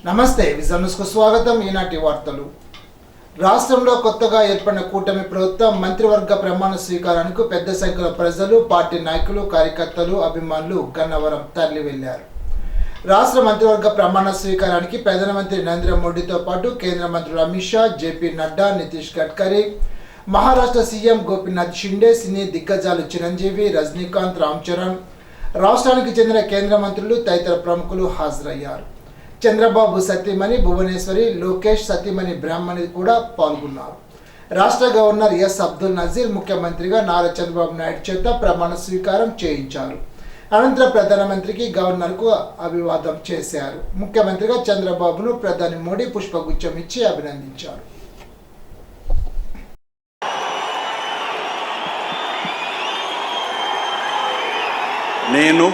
నమస్తే విజన్ న్యూస్కు స్వాగతం. ఈనాటి వార్తలు. రాష్ట్రంలో కొత్తగా ఏర్పడిన కూటమి ప్రభుత్వం మంత్రివర్గ ప్రమాణ స్వీకారానికి పెద్ద సంఖ్యలో ప్రజలు, పార్టీ నాయకులు, కార్యకర్తలు, అభిమానులు గన్నవరం తరలి వెళ్లారు. రాష్ట్ర మంత్రివర్గ ప్రమాణ స్వీకారానికి ప్రధానమంత్రి నరేంద్ర మోడీతో పాటు కేంద్ర మంత్రులు అమిత్ షా, జేపీ నడ్డా, నితీష్ గడ్కరీ, మహారాష్ట్ర సీఎం గోపీనాథ్ షిండే, సినీ దిగ్గజాలు చిరంజీవి, రజనీకాంత్, రామ్ చరణ్, రాష్ట్రానికి చెందిన కేంద్ర మంత్రులు తదితర ప్రముఖులు హాజరయ్యారు. చంద్రబాబు సతీమణి భువనేశ్వరి, లోకేష్ సతీమణి బ్రాహ్మణి కూడా పాల్గొన్నారు. రాష్ట్ర గవర్నర్ ఎస్ అబ్దుల్ నజీర్ ముఖ్యమంత్రిగా నారా చంద్రబాబు నాయుడు చేత ప్రమాణ స్వీకారం చేయించారు. అనంతరం ప్రధానమంత్రికి, గవర్నర్కు అభివాదం చేశారు. ముఖ్యమంత్రిగా చంద్రబాబును ప్రధాని మోడీ పుష్పగుచ్చం ఇచ్చి అభినందించారు. నేను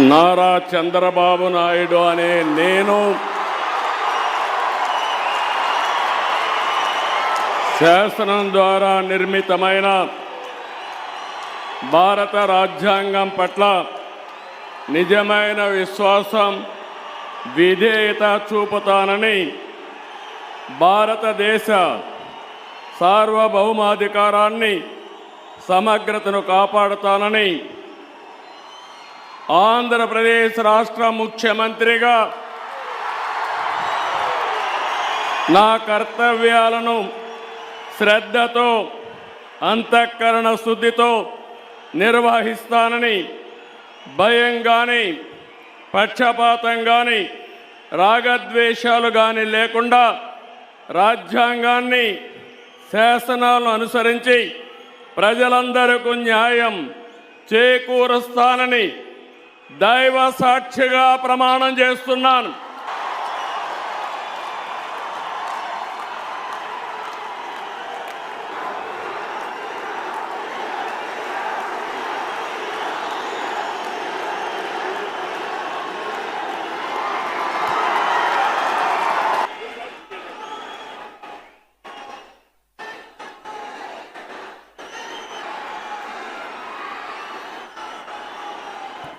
నారా చంద్రబాబు నాయుడు అనే నేను శాసనం ద్వారా నిర్మితమైన భారత రాజ్యాంగం పట్ల నిజమైన విశ్వాసం, విధేయత చూపుతానని, భారతదేశ సార్వభౌమాధికారాన్ని, సమగ్రతను కాపాడుతానని, ఆంధ్రప్రదేశ్ రాష్ట్ర ముఖ్యమంత్రిగా నా కర్తవ్యాలను శ్రద్ధతో, అంతఃకరణ శుద్ధితో నిర్వహిస్తానని, భయం కానీ, పక్షపాతం కానీ, రాగద్వేషాలు కానీ లేకుండా రాజ్యాంగాన్ని, శాసనాలను అనుసరించి ప్రజలందరికీ న్యాయం చేకూరుస్తానని దైవ సాక్షిగా ప్రమాణం చేస్తున్నాను.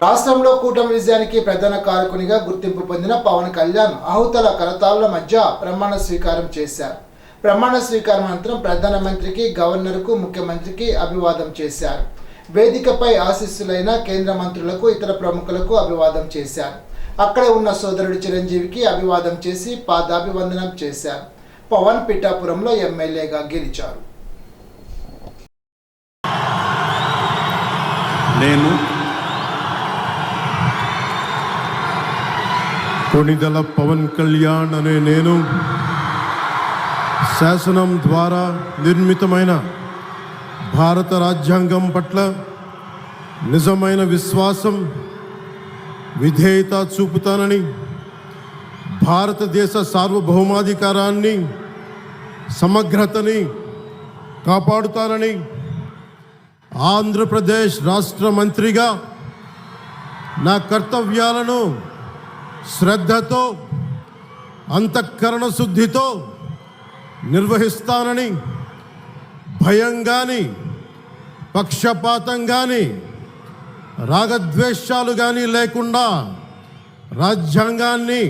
రాష్ట్రంలో కూటమి విజయానికి ప్రధాన కారకునిగా గుర్తింపు పొందిన పవన్ కళ్యాణ్ ఆహుతల కరతాళ్ల మధ్య ప్రమాణ స్వీకారం చేశారు. ప్రమాణ స్వీకారం అనంతరం ప్రధానమంత్రికి, గవర్నర్కు, ముఖ్యమంత్రికి అభివాదం చేశారు. వేదికపై ఆశీస్సులైన కేంద్ర మంత్రులకు, ఇతర ప్రముఖులకు అభివాదం చేశారు. అక్కడే ఉన్న సోదరుడు చిరంజీవికి అభివాదం చేసి పాదాభివందనం చేశారు. పవన్ పిఠాపురంలో ఎమ్మెల్యేగా గెలిచారు. నేను కొణిదెల పవన్ కళ్యాణ్ అనే నేను శాసనం ద్వారా నిర్మితమైన భారత రాజ్యాంగం పట్ల నిజమైన విశ్వాసం, విధేయత చూపుతానని, భారతదేశ సార్వభౌమాధికారాన్ని, సమగ్రతని కాపాడుతానని, ఆంధ్రప్రదేశ్ రాష్ట్ర మంత్రిగా నా కర్తవ్యాలను శ్రద్ధతో, అంతఃకరణ శుద్ధితో నిర్వహిస్తానని, భయం కానీ, పక్షపాతం కానీ, రాగద్వేషాలు కానీ లేకుండా రాజ్యాంగాన్ని,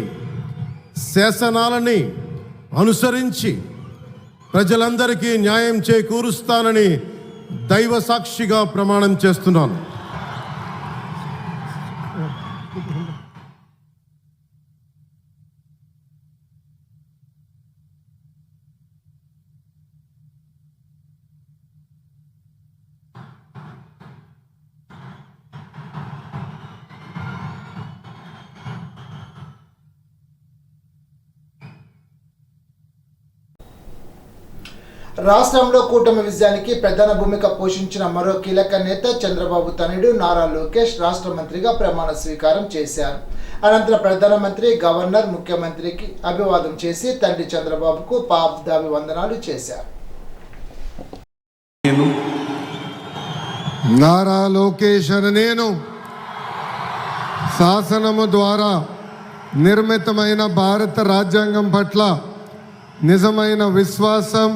శాసనాలని అనుసరించి ప్రజలందరికీ న్యాయం చేకూరుస్తానని దైవ సాక్షిగా ప్రమాణం చేస్తున్నాను. రాష్ట్రంలో కూటమి విజయానికి ప్రధాన భూమిక పోషించిన మరో కీలక నేత చంద్రబాబు తనయుడు నారా లోకేష్ రాష్ట్ర మంత్రిగా ప్రమాణ స్వీకారం చేశారు. అనంతరం ప్రధానమంత్రి, గవర్నర్, ముఖ్యమంత్రికి అభివాదం చేసి తండ్రి చంద్రబాబుకు పాదాభివందనాలు చేశారు. నారా లోకేష్ అనే నేను శాసనము ద్వారా నిర్మితమైన భారత రాజ్యాంగం పట్ల నిజమైన విశ్వాసం,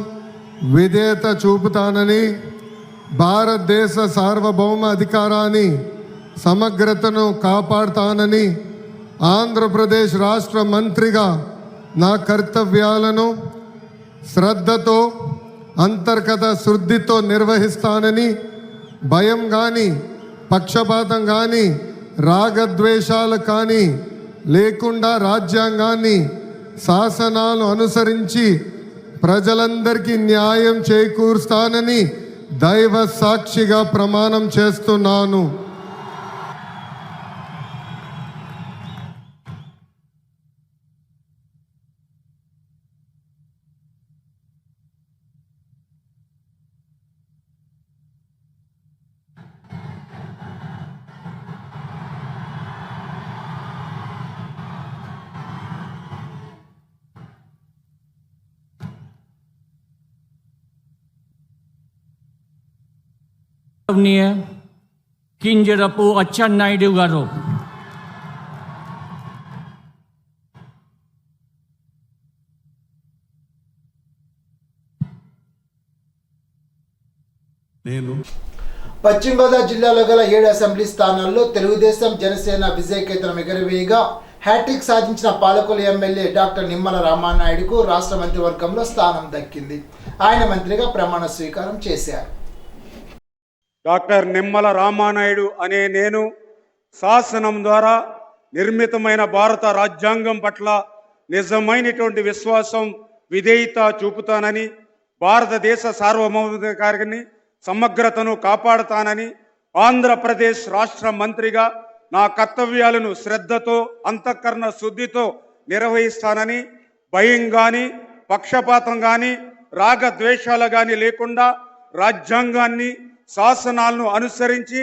విధేయత చూపుతానని, భారతదేశ సార్వభౌమ అధికారాన్ని, సమగ్రతను కాపాడుతానని ఆంధ్రప్రదేశ్ రాష్ట్ర మంత్రిగా నా కర్తవ్యాలను శ్రద్ధతో అంతర్గత శుద్ధితో నిర్వహిస్తానని భయం కానీ పక్షపాతం కానీ రాగద్వేషాలు కానీ లేకుండా రాజ్యాంగాన్ని శాసనాలు అనుసరించి ప్రజలందరికీ న్యాయం చేకూరుస్తానని దైవ సాక్షిగా ప్రమాణం చేస్తున్నాను. కింజరపు అచ్చెన్నాయుడు గారు. పశ్చిమ గోదావరి జిల్లాలో గల 7 అసెంబ్లీ స్థానాల్లో తెలుగుదేశం జనసేన విజయకేతనం ఎగరవేయగా హ్యాట్రిక్ సాధించిన పాలకొల్లు ఎమ్మెల్యే డాక్టర్ నిమ్మల రామానాయుడుకు రాష్ట్ర మంత్రివర్గంలో స్థానం దక్కింది. ఆయన మంత్రిగా ప్రమాణ స్వీకారం చేశారు. డాక్టర్ నిమ్మల రామానాయుడు అనే నేను శాసనం ద్వారా నిర్మితమైన భారత రాజ్యాంగం పట్ల నిజమైనటువంటి విశ్వాసం విధేయత చూపుతానని, భారతదేశ సార్వభౌమాధికారాన్ని సమగ్రతను కాపాడుతానని, ఆంధ్రప్రదేశ్ రాష్ట్ర మంత్రిగా నా కర్తవ్యాలను శ్రద్ధతో అంతఃకరణ శుద్ధితో నిర్వహిస్తానని, భయం కానీ పక్షపాతం కానీ రాగద్వేషాలు కానీ లేకుండా రాజ్యాంగాన్ని శాసనాలను అనుసరించి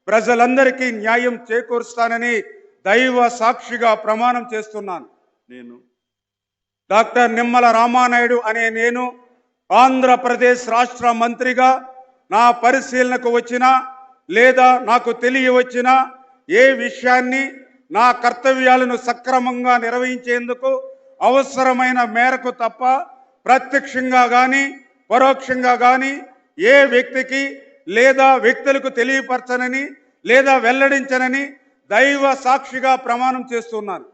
ప్రజలందరికీ న్యాయం చేకూరుస్తానని దైవ సాక్షిగా ప్రమాణం చేస్తున్నాను. నేను డాక్టర్ నిమ్మల రామానాయుడు అనే నేను ఆంధ్రప్రదేశ్ రాష్ట్ర మంత్రిగా నా పరిశీలనకు వచ్చినా లేదా నాకు తెలియవచ్చినా ఏ విషయాన్ని నా కర్తవ్యాలను సక్రమంగా నిర్వహించేందుకు అవసరమైన మేరకు తప్ప ప్రత్యక్షంగా కానీ పరోక్షంగా కానీ ఏ వ్యక్తికి లేదా వ్యక్తులకు తెలియపరచనని లేదా వెల్లడించనని దైవ సాక్షిగా ప్రమాణం చేస్తున్నాను.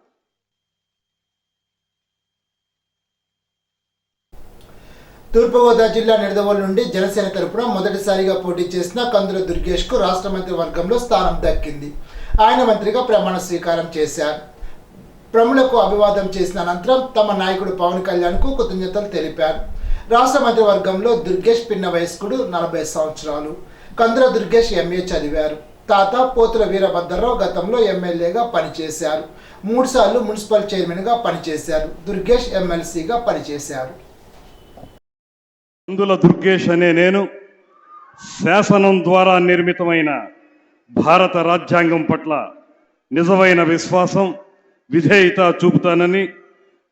తూర్పుగోదావరి జిల్లా నిడదవోలు నుండి జనసేన తరపున మొదటిసారిగా పోటీ చేసిన కందుల దుర్గేష్కు రాష్ట్ర మంత్రి వర్గంలో స్థానం దక్కింది. ఆయన మంత్రిగా ప్రమాణ స్వీకారం చేశారు. ప్రముఖులకు అభివాదం చేసిన అనంతరం తమ నాయకుడు పవన్ కళ్యాణ్కు కృతజ్ఞతలు తెలిపారు. రాష్ట్ర మంత్రివర్గంలో దుర్గేష్ పిన్న వయస్కుడు 40 సంవత్సరాలు. కందుల దుర్గేష్ ఎంఏ చదివారు. తాత పోతుల వీరభద్రరావు గతంలో ఎమ్మెల్యేగా పనిచేశారు. 3 సార్లు మున్సిపల్ చైర్మన్గా పనిచేశారు. దుర్గేష్ ఎమ్మెల్సీగా పనిచేశారు. కందుల దుర్గేష్ అనే నేను శాసనం ద్వారా నిర్మితమైన భారత రాజ్యాంగం పట్ల నిజమైన విశ్వాసం విధేయత చూపుతానని,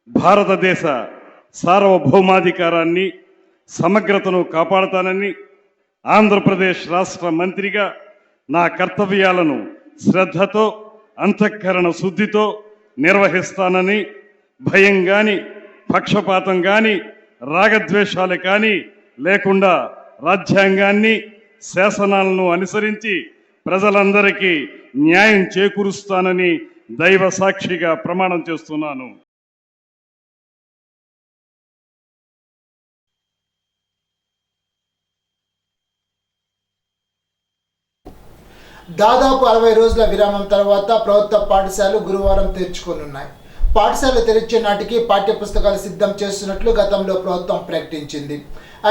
భారతదేశ సార్వభౌమాధికారాన్ని సమగ్రతను కాపాడుతానని, ఆంధ్రప్రదేశ్ రాష్ట్ర మంత్రిగా నా కర్తవ్యాలను శ్రద్ధతో అంతఃకరణ శుద్ధితో నిర్వహిస్తానని, భయం కానీ పక్షపాతం కానీ రాగద్వేషాలు కానీ లేకుండా రాజ్యాంగాన్ని శాసనాలను అనుసరించి ప్రజలందరికీ న్యాయం చేకూరుస్తానని దైవ సాక్షిగా ప్రమాణం చేస్తున్నాను. దాదాపు 60 రోజుల విరామం తర్వాత ప్రభుత్వ పాఠశాలలు గురువారం తెరుచుకోనున్నాయి. పాఠశాలలు తెరిచే నాటికి పాఠ్యపుస్తకాలు సిద్ధం చేస్తున్నట్లు గతంలో ప్రభుత్వం ప్రకటించింది.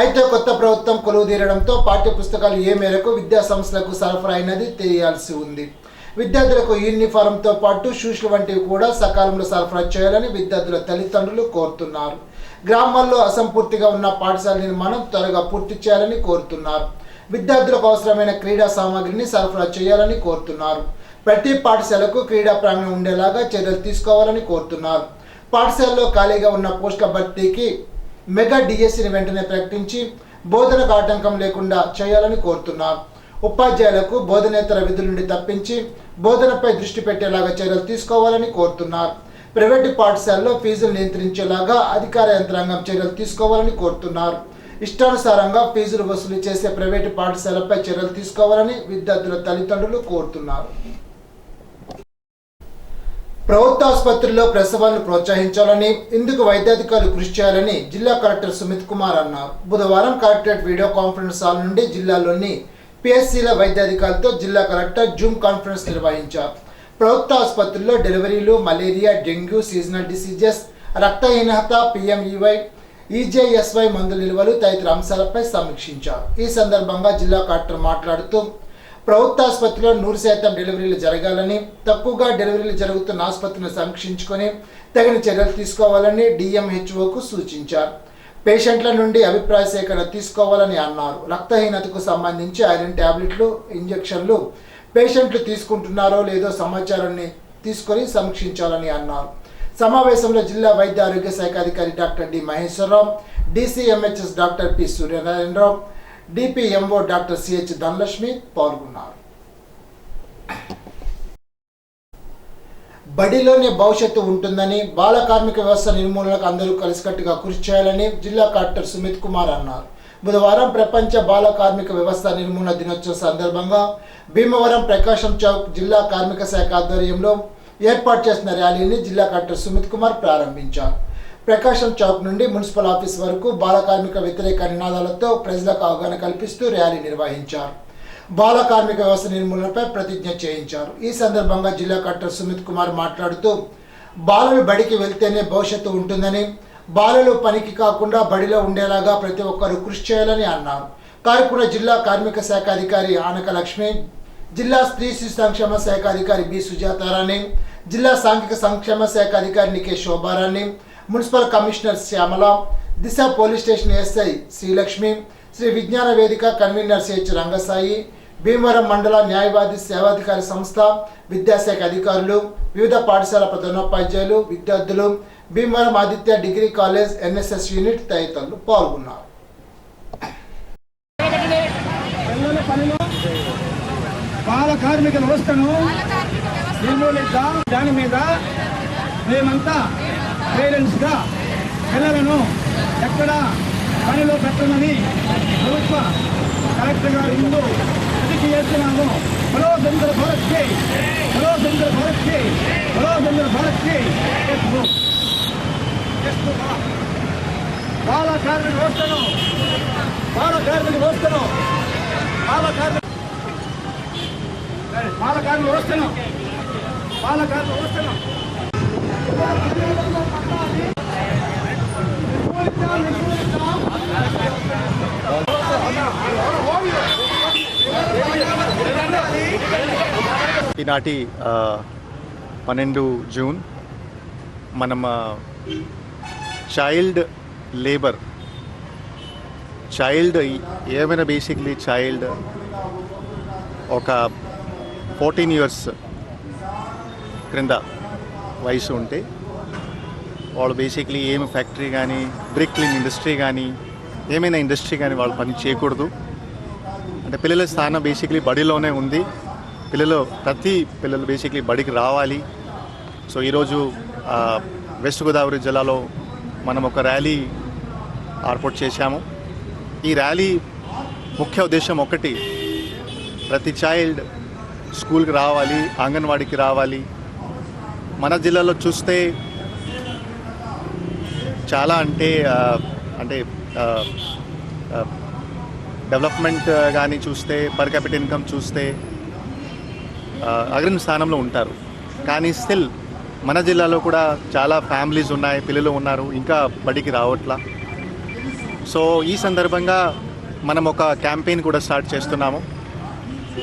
అయితే కొత్త ప్రభుత్వం కొలువుదీరడంతో పాఠ్యపుస్తకాలు ఏ మేరకు విద్యా సంస్థలకు సరఫరా అయినది తెలియాల్సి ఉంది. విద్యార్థులకు యూనిఫారంతో పాటు షూస్లు వంటివి కూడా సకాలంలో సరఫరా చేయాలని విద్యార్థుల తల్లిదండ్రులు కోరుతున్నారు. గ్రామాల్లో అసంపూర్తిగా ఉన్న పాఠశాల నిర్మాణం త్వరగా పూర్తి చేయాలని కోరుతున్నారు. విద్యార్థులకు అవసరమైన క్రీడా సామాగ్రిని సరఫరా చేయాలని కోరుతున్నారు. ప్రతి పాఠశాలకు క్రీడా ప్రాంగణం ఉండేలాగా చర్యలు తీసుకోవాలని కోరుతున్నారు. పాఠశాలలో ఖాళీగా ఉన్న పోస్టుల భర్తీకి మెగా డిఎస్సిని వెంటనే ప్రకటించి బోధనకు ఆటంకం లేకుండా చేయాలని కోరుతున్నారు. ఉపాధ్యాయులకు బోధనేతర విధుల నుండి తప్పించి బోధనపై దృష్టి పెట్టేలాగా చర్యలు తీసుకోవాలని కోరుతున్నారు. ప్రైవేటు పాఠశాలలో ఫీజులు నియంత్రించేలాగా అధికార యంత్రాంగం చర్యలు తీసుకోవాలని కోరుతున్నారు. ఇష్టానుసారంగా ఫీజులు వసూలు చేసే ప్రైవేటు పాఠశాలపై చర్యలు తీసుకోవాలని విద్యార్థుల తల్లిదండ్రులు కోరుతున్నారు. ప్రభుత్వ ఆసుపత్రుల్లో ప్రసవాలను ప్రోత్సహించాలని, ఇందుకు వైద్యాధికారులు కృషి చేయాలని జిల్లా కలెక్టర్ సుమిత్ కుమార్ అన్నారు. బుధవారం కలెక్టరేట్ వీడియో కాన్ఫరెన్స్ హాల్ నుండి జిల్లాలోని పిఎస్సీల వైద్యాధికారులతో జిల్లా కలెక్టర్ జూమ్ కాన్ఫరెన్స్ నిర్వహించారు. ప్రభుత్వ ఆసుపత్రుల్లో డెలివరీలు, మలేరియా, డెంగ్యూ, సీజనల్ డిసీజెస్, రక్తహీనత, పిఎంఈవై, ఈజేఎస్వై మందుల నిల్వలు తదితర అంశాలపై సమీక్షించారు. ఈ సందర్భంగా జిల్లా కలెక్టర్ మాట్లాడుతూ ప్రభుత్వ ఆసుపత్రిలో 100% డెలివరీలు జరగాలని, తక్కువగా డెలివరీలు జరుగుతున్న ఆసుపత్రిని సమీక్షించుకొని తగిన చర్యలు తీసుకోవాలని డిఎంహెచ్ఓకు సూచించారు. పేషెంట్ల నుండి అభిప్రాయ సేకరణ తీసుకోవాలని అన్నారు. రక్తహీనతకు సంబంధించి ఐరన్ టాబ్లెట్లు, ఇంజెక్షన్లు పేషెంట్లు తీసుకుంటున్నారో లేదో సమాచారాన్ని తీసుకొని సమీక్షించాలని అన్నారు. సమావేశంలో జిల్లా వైద్య ఆరోగ్య శాఖ అధికారి doctor D Maheswararao, DCMHS doctor P Suryanarayanarao, DPMO doctor CH Dhanalakshmi పాల్గొన్నారు. బడిలోనే భవిష్యత్తు ఉంటుందని, బాల కార్మిక వ్యవస్థ నిర్మూలనకు అందరూ కలిసికట్టుగా కృషి చేయాలని జిల్లా కలెక్టర్ సుమిత్ కుమార్ అన్నారు. బుధవారం ప్రపంచ బాల కార్మిక వ్యవస్థ నిర్మూలన దినోత్సవం సందర్భంగా భీమవరం ప్రకాశం చౌక్ జిల్లా కార్మిక శాఖ ఆధ్వర్యంలో ఏర్పాటు చేసిన ర్యాలీని జిల్లా కలెక్టర్ సుమిత్ కుమార్ ప్రారంభించారు. ప్రకాశం చౌక్ నుండి మున్సిపల్ ఆఫీస్ వరకు బాల కార్మిక వ్యతిరేక నినాదాలతో ప్రజలకు అవగాహన కల్పిస్తూ ర్యాలీ నిర్వహించారు. బాల కార్మిక వ్యవస్థ నిర్మూలనపై ప్రతిజ్ఞ చేయించారు. ఈ సందర్భంగా జిల్లా కలెక్టర్ సుమిత్ కుమార్ మాట్లాడుతూ బాలలు బడికి వెళ్తేనే భవిష్యత్తు ఉంటుందని, బాలలు పనికి కాకుండా బడిలో ఉండేలాగా ప్రతి ఒక్కరూ కృషి చేయాలని అన్నారు. కార్యక్రమంలో జిల్లా కార్మిక శాఖ అధికారి ఆనక లక్ష్మి, జిల్లా స్త్రీ శిశు సంక్షేమ శాఖ అధికారి బి సుజాతారాణి, జిల్లా సాంఘిక సంక్షేమ శాఖ అధికారి Nike Shobharani, municipal commissioner Shyamala, Disha police station SI Srilakshmi, Sri Vignana Vedika convener CH Rangasai, Bhimavaram మండల న్యాయవాది సేవాధికారి సంస్థ, విద్యాశాఖ అధికారులు, వివిధ పాఠశాల ప్రధానోపాధ్యాయులు, విద్యార్థులు, Bhimavaram Aditya degree college NSS unit తదితరులు పాల్గొన్నారు. బాల కార్మిక వ్యవస్థను నిర్మూలిద్దాం. దాని మీద మేమంతా పేరెంట్స్గా పిల్లలను ఎక్కడ పనిలో పెట్టమని ప్రభుత్వ కలెక్టర్ గారు ముందు ప్రతిజ్ఞ చేస్తున్నాము. బలో చంద్ర భారత్కి, బలో చంద్ర భారత్కి, బలో చంద్ర భారత్కి. బాల కార్మిక వ్యవస్థను, బాల కార్మిక వ్యవస్థను, బాల కార్మిక వ్యవస్థను, బాల కార్మిక వ్యవస్థను ఈనాటి 12 జూన్ మనం చైల్డ్ లేబర్, చైల్డ్ ఏమైనా బేసిక్లీ చైల్డ్ ఒక 14 years క్రింద వయసు ఉంటే వాళ్ళు బేసిక్లీ ఏమి ఫ్యాక్టరీ కానీ, బ్రిక్ క్లీన్ ఇండస్ట్రీ కానీ, ఏమైనా ఇండస్ట్రీ కానీ వాళ్ళు పని చేయకూడదు. అంటే పిల్లల స్థానం బేసిక్లీ బడిలోనే ఉంది. ప్రతి పిల్లలు బేసిక్లీ బడికి రావాలి. సో ఈరోజు వెస్ట్ గోదావరి జిల్లాలో మనం ఒక ర్యాలీ ఏర్పాటు చేశాము. ఈ ర్యాలీ ముఖ్య ఉద్దేశం ఒకటి, ప్రతి చైల్డ్ స్కూల్కి రావాలి, అంగన్వాడీకి రావాలి. మన జిల్లాలో చూస్తే చాలా అంటే డెవలప్మెంట్ కానీ చూస్తే, పర్ క్యాపిటల్ ఇన్కమ్ చూస్తే అగ్రణ స్థానంలో ఉంటారు. కానీ స్టిల్ మన జిల్లాలో కూడా చాలా ఫ్యామిలీస్ ఉన్నాయి, పిల్లలు ఉన్నారు, ఇంకా బడికి రావట్లా. సో ఈ సందర్భంగా మనం ఒక క్యాంపెయిన్ కూడా స్టార్ట్ చేస్తున్నాము.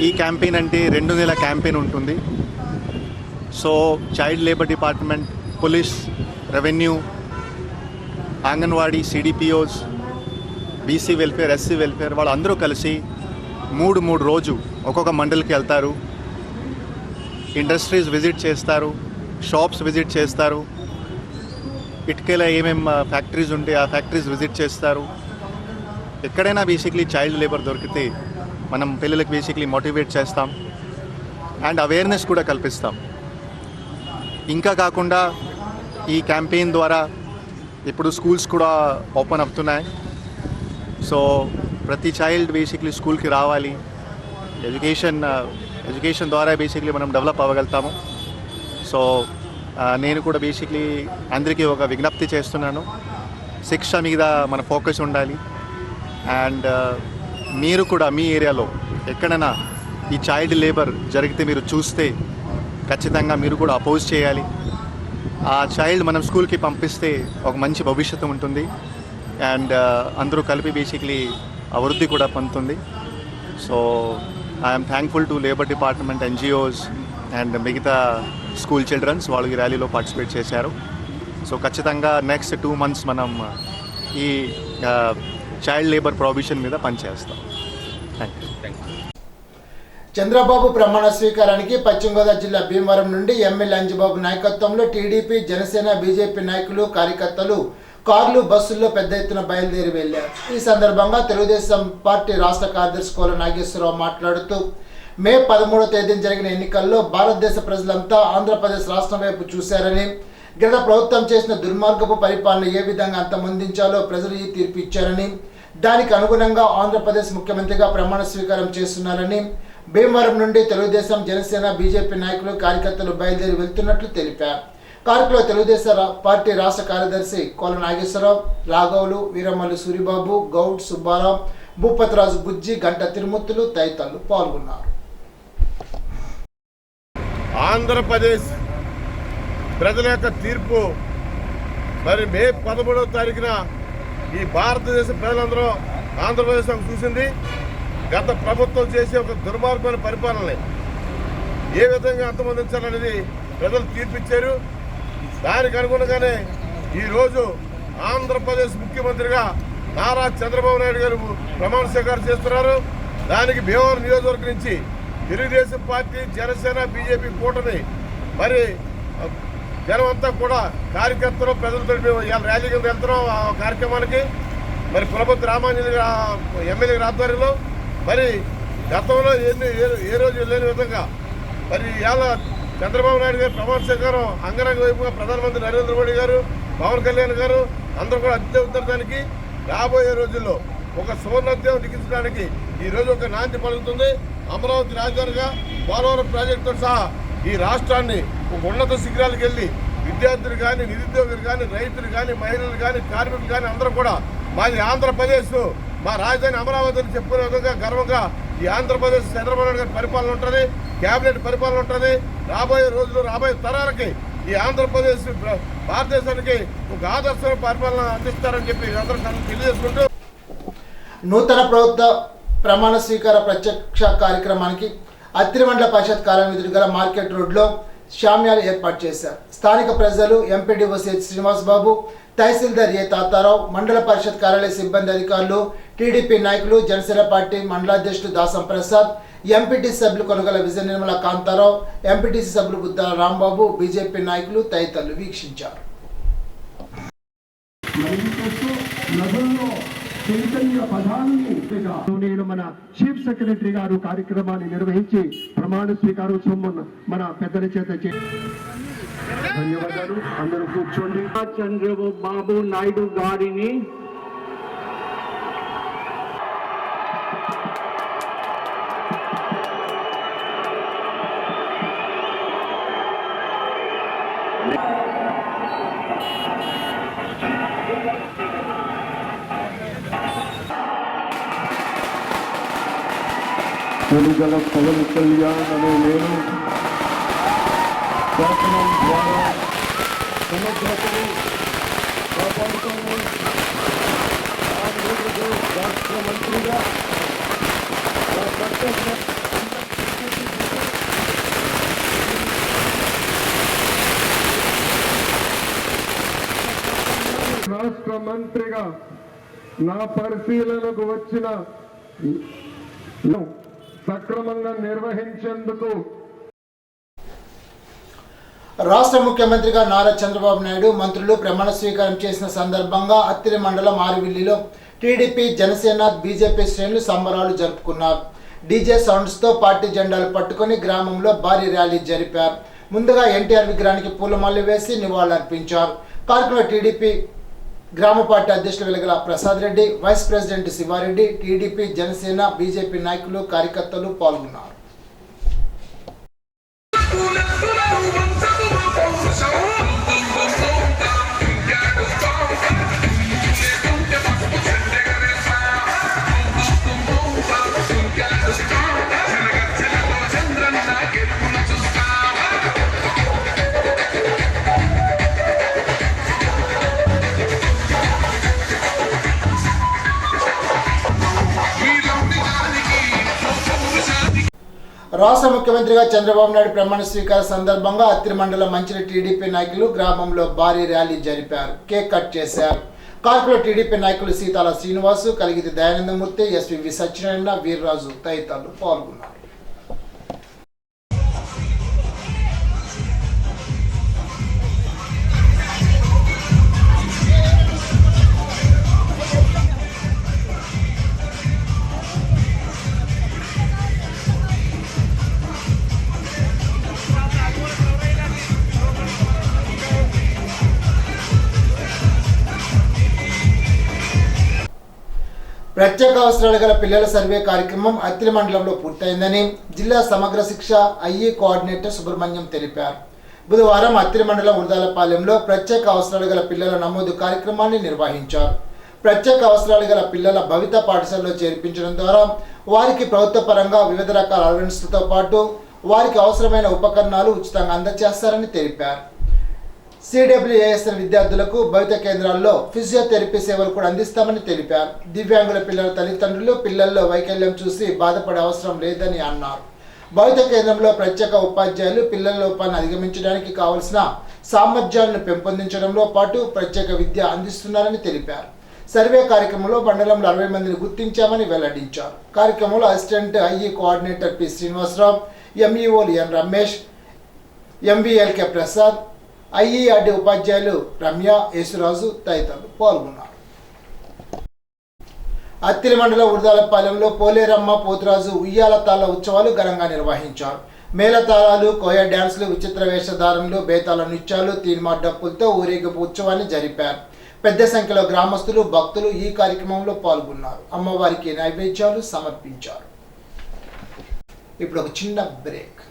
ఈ క్యాంపెయిన్ అంటే 2 నెలల క్యాంపెయిన్ ఉంటుంది. So child labour department, police, revenue, anganwadi, CDPOs, BC welfare, SC welfare వాళ్ళందరూ కలిసి 3 రోజు ఒక్కొక్క మండలికి వెళ్తారు. ఇండస్ట్రీస్ విజిట్ చేస్తారు, షాప్స్ విజిట్ చేస్తారు, ఇటుకల ఏమేమి ఫ్యాక్టరీస్ ఉంటే ఆ ఫ్యాక్టరీస్ విజిట్ చేస్తారు. ఎక్కడైనా బేసిక్లీ చైల్డ్ లేబర్ దొరికితే మనం పిల్లలకి బేసిక్లీ మోటివేట్ చేస్తాం అండ్ అవేర్నెస్ కూడా కల్పిస్తాం. ఇంకా కాకుండా ఈ క్యాంపెయిన్ ద్వారా ఇప్పుడు స్కూల్స్ కూడా ఓపెన్ అవుతున్నాయి. సో ప్రతి చైల్డ్ బేసిక్లీ స్కూల్కి రావాలి. ఎడ్యుకేషన్ ద్వారా బేసిక్లీ మనం డెవలప్ అవ్వగలుగుతాము. సో నేను కూడా బేసిక్లీ అందరికీ ఒక విజ్ఞప్తి చేస్తున్నాను, శిక్ష మీద మన ఫోకస్ ఉండాలి. అండ్ మీరు కూడా మీ ఏరియాలో ఎక్కడైనా ఈ చైల్డ్ లేబర్ జరిగితే మీరు చూస్తే ఖచ్చితంగా మీరు కూడా అపోజ్ చేయాలి. ఆ చైల్డ్ మనం స్కూల్కి పంపిస్తే ఒక మంచి భవిష్యత్తు ఉంటుంది. అండ్ అందరూ కలిపి బేసిక్లీ అభివృద్ధి కూడా పొందుతుంది. So I'm thankful to labour department, NGOs and మిగతా స్కూల్ చిల్డ్రన్స్ వాళ్ళు ఈ ర్యాలీలో పార్టిసిపేట్ చేశారు. సో ఖచ్చితంగా నెక్స్ట్ 2 months మనం ఈ చైల్డ్ లేబర్ ప్రొహిబిషన్ మీద పనిచేస్తాం. Thank you. చంద్రబాబు ప్రమాణ స్వీకారానికి పశ్చిమ గోదావరి జిల్లా భీమవరం నుండి ఎమ్మెల్యే అంజిబాబు నాయకత్వంలో టీడీపీ, జనసేన, బీజేపీ నాయకులు, కార్యకర్తలు కార్లు, బస్సుల్లో పెద్ద ఎత్తున బయలుదేరి వెళ్లారు. ఈ సందర్భంగా తెలుగుదేశం పార్టీ రాష్ట్ర కార్యదర్శి కోల నాగేశ్వరరావు మాట్లాడుతూ మే 13వ తేదీన జరిగిన ఎన్నికల్లో భారతదేశ ప్రజలంతా ఆంధ్రప్రదేశ్ రాష్ట్రం వైపు చూశారని, గత ప్రభుత్వం చేసిన దుర్మార్గపు పరిపాలన ఏ విధంగా అంతమొందించాలో ప్రజలు ఈ తీర్పు ఇచ్చారని, దానికి అనుగుణంగా ఆంధ్రప్రదేశ్ ముఖ్యమంత్రిగా ప్రమాణ స్వీకారం చేస్తున్నారని, భీమవరం నుండి తెలుగుదేశం, జనసేన, బీజేపీ నాయకులు, కార్యకర్తలు బయలుదేరి వెళ్తున్నట్లు తెలిపారు. కార్యక్రమంలో తెలుగుదేశం పార్టీ రాష్ట్ర కార్యదర్శి కోల నాగేశ్వరరావు, రాఘవులు, వీరమల్లి సూరిబాబు, గౌడ్, సుబ్బారావు, భూపతిరాజు బుజ్జి, గంట తిరుమూర్తులు తదితరులు పాల్గొన్నారు. ఆంధ్రప్రదేశ్ ప్రజల యొక్క తీర్పు మరి మే 13వ తారీఖున ఈ భారతదేశ ప్రజలందరూ ఆంధ్రప్రదేశ్ చూసింది. గత ప్రభుత్వం చేసే ఒక దుర్మార్గమైన పరిపాలనని ఏ విధంగా అంతమొందించాలనేది ప్రజలు తీర్పిచ్చారు. దానికి అనుగుణంగానే ఈరోజు ఆంధ్రప్రదేశ్ ముఖ్యమంత్రిగా నారా చంద్రబాబు నాయుడు గారు ప్రమాణ స్వీకారం చేస్తున్నారు. దానికి భీమవరం నియోజకవర్గం నుంచి తెలుగుదేశం పార్టీ, జనసేన, బీజేపీ కూటమి మరి జనం అంతా కూడా కార్యకర్తలు ప్రజలతో ర్యాలీ కింద వెళ్తున్నాం. ఆ కార్యక్రమానికి మరి కులపతి రామాంజలి ఎమ్మెల్యే ఆధ్వర్యంలో మరి గతంలో ఏ రోజు లేని విధంగా మరి ఇవాళ చంద్రబాబు నాయుడు గారు ప్రమాణ స్వీకారం అంగరంగ వైపుగా ప్రధానమంత్రి నరేంద్ర మోడీ గారు, పవన్ కళ్యాణ్ గారు అందరూ కూడా అత్యవసరానికి రాబోయే రోజుల్లో ఒక సువర్ణోద్యమం లిఖించడానికి ఈరోజు ఒక నాంది పలుకుతుంది. అమరావతి రాజధానిగా పోలవరం ప్రాజెక్టుతో సహా ఈ రాష్ట్రాన్ని ఒక ఉన్నత శిఖరాలకు వెళ్ళి విద్యార్థులు కానీ, నిరుద్యోగులు కానీ, రైతులు కానీ, మహిళలు కానీ, కార్మికులు కానీ అందరూ కూడా మాది ఆంధ్రప్రదేశ్, మా రాజధాని అమరావతి అని చెప్పుకునే విధంగా గర్వంగా ఈ ఆంధ్రప్రదేశ్ చంద్రబాబు నాయుడు గారి పరిపాలన ఉంటుంది, కేబినెట్ పరిపాలన ఉంటుంది. రాబోయే రోజుల్లో రాబోయే తరాలకి ఈ ఆంధ్రప్రదేశ్ భారతదేశానికి ఒక ఆదర్శ పరిపాలన అందిస్తారని చెప్పి అందరూ తెలియజేసుకుంటూ నూతన ప్రభుత్వ ప్రమాణ స్వీకార ప్రత్యక్ష కార్యక్రమానికి అత్తిరి మండల పరిషత్ కార్యాలయం ఎదురుగల మార్కెట్ రోడ్లో శామ్యాలు ఏర్పాటు చేశారు. స్థానిక ప్రజలు, ఎంపీడీఓ హెచ్ శ్రీనివాస్ బాబు, తహసీల్దార్ ఏ తాతారావు, మండల పరిషత్ కార్యాలయ సిబ్బంది, అధికారులు, టీడీపీ నాయకులు, జనసేన పార్టీ మండలాధ్యక్షుడు దాసం ప్రసాద్, ఎంపీటీసీ సభ్యులు కొనగల విజయ నిర్మల కాంతారావు, ఎంపీటీసీ సభ్యులు బుద్దాల రాంబాబు, బీజేపీ నాయకులు తదితరులు వీక్షించారు. నేను మన చీఫ్ సెక్రటరీ గారు కార్యక్రమాన్ని నిర్వహించి ప్రమాణ స్వీకారోత్సవం మన పెద్దల చేత ధన్యవాదాలు. అందరూ కూర్చోండి. చంద్రబాబు నాయుడు గారిని తెలుగల పవన్ కళ్యాణ్ అనే నేను శాసనం ద్వారా సమగ్రతను కాపాడుతాను. ఆంధ్రప్రదేశ్ రాష్ట్ర మంత్రిగా రాష్ట్ర మంత్రిగా నా పరిశీలనకు వచ్చిన సక్రమంగా నిర్వహించేందుకు రాష్ట్ర ముఖ్యమంత్రిగా నారా చంద్రబాబు నాయుడు మంత్రులు ప్రమాణ స్వీకారం చేసిన సందర్భంగా అత్తిరి మండలం ఆరువిల్లిలో టీడీపీ, జనసేన, బీజేపీ శ్రేణులు సంబరాలు జరుపుకున్నారు. డీజే సౌండ్స్తో పార్టీ జెండాలు పట్టుకుని గ్రామంలో భారీ ర్యాలీ జరిపారు. ముందుగా ఎన్టీఆర్ విగ్రహానికి పూలమాలలు వేసి నివాళులర్పించారు. కార్యక్రమంలో టీడీపీ గ్రామ పార్టీ అధ్యక్షులు Velagala Prasad Reddy, vice president Sivareddy, TDP, Janasena, BJP నాయకులు, కార్యకర్తలు పాల్గొన్నారు. రాష్ట్ర ముఖ్యమంత్రిగా చంద్రబాబు నాయుడు ప్రమాణ స్వీకార సందర్భంగా అత్తిరి మండలం మంచిలి టీడీపీ నాయకులు గ్రామంలో భారీ ర్యాలీ జరిపారు. కేక్ కట్ చేశారు. కార్యక్రమంలో టీడీపీ నాయకులు సీతాల శ్రీనివాసు, కలిగితి దయానందమూర్తి, ఎస్వి సత్యనారాయణ, వీర్రాజు తదితరులు పాల్గొన్నారు. ప్రత్యేక అవసరాలు గల పిల్లల సర్వే కార్యక్రమం అత్తిలి మండలంలో పూర్తయిందని జిల్లా సమగ్ర శిక్ష ఐఈ కోఆర్డినేటర్ సుబ్రహ్మణ్యం తెలిపారు. బుధవారం అత్తిలి మండలం ఉరదాలపాలెంలో ప్రత్యేక అవసరాలు గల పిల్లల నమోదు కార్యక్రమాన్ని నిర్వహించారు. ప్రత్యేక అవసరాలు గల పిల్లల భవిత పాఠశాలలో చేర్పించడం ద్వారా వారికి ప్రభుత్వ పరంగా వివిధ రకాల అలవెన్స్లతో పాటు వారికి అవసరమైన ఉపకరణాలు ఉచితంగా అందజేస్తారని తెలిపారు. CWASN విద్యార్థులకు భవిత కేంద్రాల్లో ఫిజియోథెరపీ సేవలు కూడా అందిస్తామని తెలిపారు. దివ్యాంగుల పిల్లల తల్లిదండ్రులు పిల్లల్లో వైకల్యం చూసి బాధపడే అవసరం లేదని అన్నారు. భవిత కేంద్రంలో ప్రత్యేక ఉపాధ్యాయులు పిల్లల లోపాన్ని అధిగమించడానికి కావలసిన సామర్థ్యాలను పెంపొందించడంలో పాటు ప్రత్యేక విద్య అందిస్తున్నారని తెలిపారు. సర్వే కార్యక్రమంలో మండలంలో 60 మందిని గుర్తించామని వెల్లడించారు. కార్యక్రమంలో assistant IE coordinator P Srinivasarao, ఎంఈఓలు N Ramesh, MVLK Prasad, IERD ఉపాధ్యాయులు రమ్య, యేసురాజు తదితరులు పాల్గొన్నారు. అత్తిలి మండలం ఉరదాలపాలెంలో పోలేరమ్మ, పోతురాజు ఉయ్యాల తాళ ఉత్సవాలు ఘనంగా నిర్వహించారు. మేళతాళాలు, కోయ డ్యాన్సులు, విచిత్ర వేషధారణలు, బేతాళ నృత్యాలు, తీన్మా డప్పులతో ఊరేగింపు ఉత్సవాన్ని జరిపారు. పెద్ద సంఖ్యలో గ్రామస్తులు, భక్తులు ఈ కార్యక్రమంలో పాల్గొన్నారు. అమ్మవారికి నైవేద్యాలు సమర్పించారు. ఇప్పుడు ఒక చిన్న బ్రేక్.